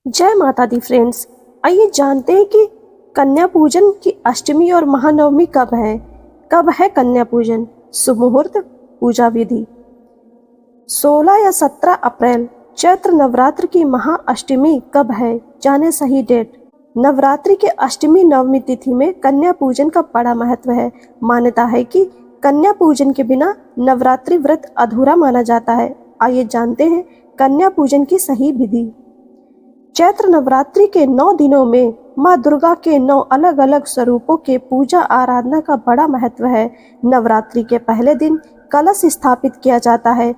जय माता दी फ्रेंड्स। आइए जानते हैं कि कन्या पूजन की अष्टमी और महानवमी कब है कन्या पूजन। शुभ मुहूर्त, पूजा विधि। 16 या 17 अप्रैल चैत्र नवरात्र की महाअष्टमी कब है, जाने सही डेट। नवरात्रि के अष्टमी नवमी तिथि में कन्या पूजन का बड़ा महत्व है। मान्यता है कि कन्या पूजन के बिना नवरात्रि व्रत अधूरा माना जाता है। आइए जानते हैं कन्या पूजन की सही विधि। चैत्र नवरात्रि के 9 दिनों में माँ दुर्गा के 9 अलग अलग स्वरूपों के पूजा आराधना का बड़ा महत्व है। नवरात्रि के पहले दिन कलश स्थापित किया जाता है,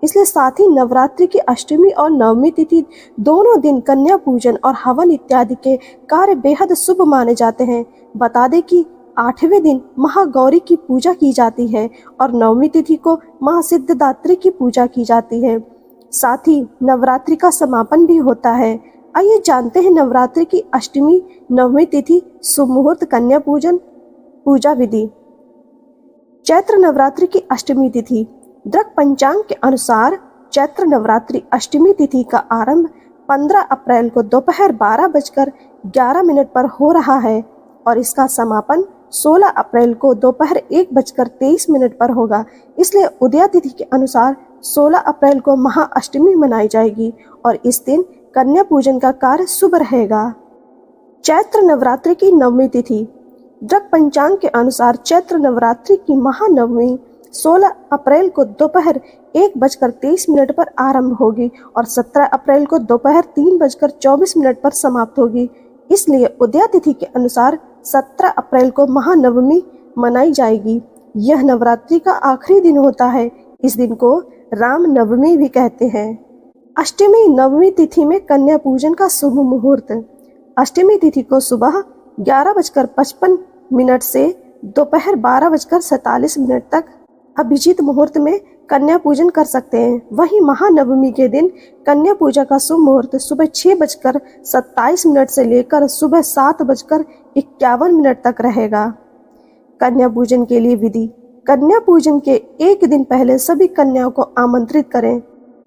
इसलिए साथ ही नवरात्रि की अष्टमी और नवमी तिथि दोनों दिन कन्या पूजन और हवन इत्यादि के कार्य बेहद शुभ माने जाते हैं। बता दें कि 8वें दिन महागौरी की पूजा की जाती है और नवमी तिथि को माँ सिद्धिदात्री की पूजा की जाती है। साथ ही नवरात्रि का समापन भी होता है। आइए जानते हैं नवरात्रि की अष्टमी नवमी तिथि, शुभ मुहूर्त, कन्या पूजन, पूजा विधि। चैत्र नवरात्रि की अष्टमी तिथि। दृक पंचांग के अनुसार चैत्र नवरात्रि अष्टमी तिथि का आरंभ 15 अप्रैल को दोपहर 12:11 पर हो रहा है और इसका समापन 16 अप्रैल को दोपहर 1:23 पर होगा। इसलिए उदया तिथि के अनुसार 16 अप्रैल को महाअष्टमी मनाई जाएगी और इस दिन कन्या पूजन का कार्य शुभ रहेगा। चैत्र नवरात्रि की नवमी तिथि। दृक पंचांग के अनुसार चैत्र नवरात्रि की महानवमी 16 अप्रैल को दोपहर 1:23 पर आरंभ होगी और 17 अप्रैल को दोपहर 3:24 पर समाप्त होगी। इसलिए उदया तिथि के अनुसार 17 अप्रैल को महानवमी मनाई जाएगी। यह नवरात्रि का आखिरी दिन होता है। इस दिन को राम नवमी भी कहते हैं। अष्टमी नवमी तिथि में कन्या पूजन का शुभ मुहूर्त। अष्टमी तिथि को सुबह 11:55 से दोपहर 12:47 तक अभिजीत मुहूर्त में कन्या पूजन कर सकते हैं। वहीं महानवमी के दिन कन्या पूजा का शुभ मुहूर्त सुबह 6:27 से लेकर सुबह 7:51 तक रहेगा। कन्या पूजन के लिए विधि। कन्या पूजन के एक दिन पहले सभी कन्याओं को आमंत्रित करें।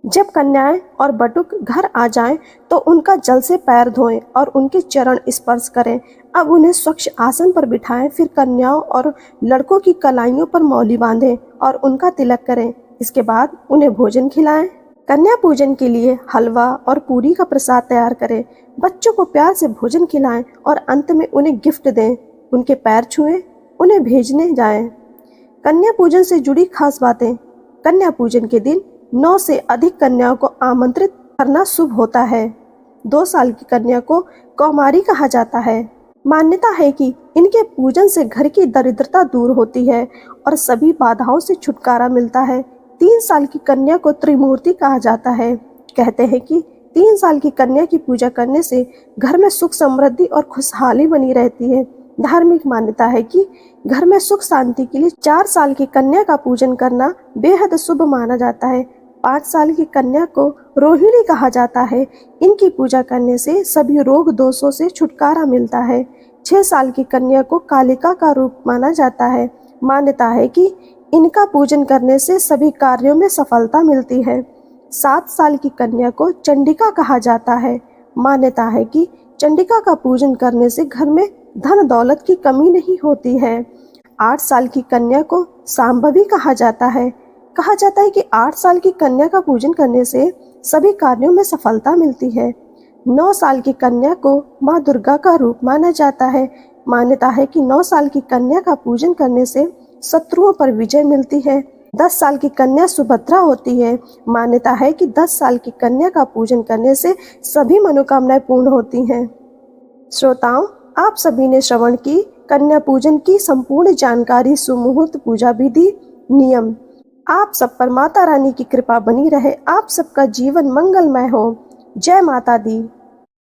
जब कन्याएं और बटुक घर आ जाएं तो उनका जल से पैर धोएं और उनके चरण स्पर्श करें। अब उन्हें स्वच्छ आसन पर बिठाएं। फिर कन्याओं और लड़कों की कलाइयों पर मौली बांधें और उनका तिलक करें। इसके बाद उन्हें भोजन खिलाएं। कन्या पूजन के लिए हलवा और पूरी का प्रसाद तैयार करें। बच्चों को प्यार से भोजन खिलाएं और अंत में उन्हें गिफ्ट दें। उनके पैर छुएं, उन्हें भेजने जाएं। कन्या पूजन से जुड़ी खास बातें। कन्या पूजन के दिन 9 से अधिक कन्याओं को आमंत्रित करना शुभ होता है। 2 साल की कन्या को कौमारी कहा जाता है। मान्यता है कि इनके पूजन से घर की दरिद्रता दूर होती है और सभी बाधाओं से छुटकारा मिलता है। 3 साल की कन्या को त्रिमूर्ति कहा जाता है। कहते हैं कि 3 साल की कन्या की पूजा करने से घर में सुख समृद्धि और खुशहाली बनी रहती है। धार्मिक मान्यता है कि घर में सुख शांति के लिए 4 साल की कन्या का पूजन करना बेहद शुभ माना जाता है। 5 साल की कन्या को रोहिणी कहा जाता है। इनकी पूजा करने से सभी रोग दोषों से छुटकारा मिलता है। 6 साल की कन्या को कालिका का रूप माना जाता है। मान्यता है कि इनका पूजन करने से सभी कार्यों में सफलता मिलती है। 7 साल की कन्या को चंडिका कहा जाता है। मान्यता है कि चंडिका का पूजन करने से घर में धन दौलत की कमी नहीं होती है। 8 साल की कन्या को सांभवी कहा जाता है। कहा जाता है कि 8 साल की कन्या का पूजन करने से सभी कार्यों में सफलता मिलती है। 9 साल की कन्या को माँ दुर्गा का रूप माना जाता है। मान्यता है कि 9 साल की कन्या का पूजन करने से शत्रुओं पर विजय मिलती है। 10 साल की कन्या सुभद्रा होती है। मान्यता है कि 10 साल की कन्या का पूजन करने से सभी मनोकामनाएं पूर्ण होती हैं। श्रोताओं, आप सभी ने श्रवण की कन्या पूजन की संपूर्ण जानकारी, सुमुहूर्त, पूजा विधि, नियम। आप सब पर माता रानी की कृपा बनी रहे। आप सबका जीवन मंगलमय हो। जय माता दी।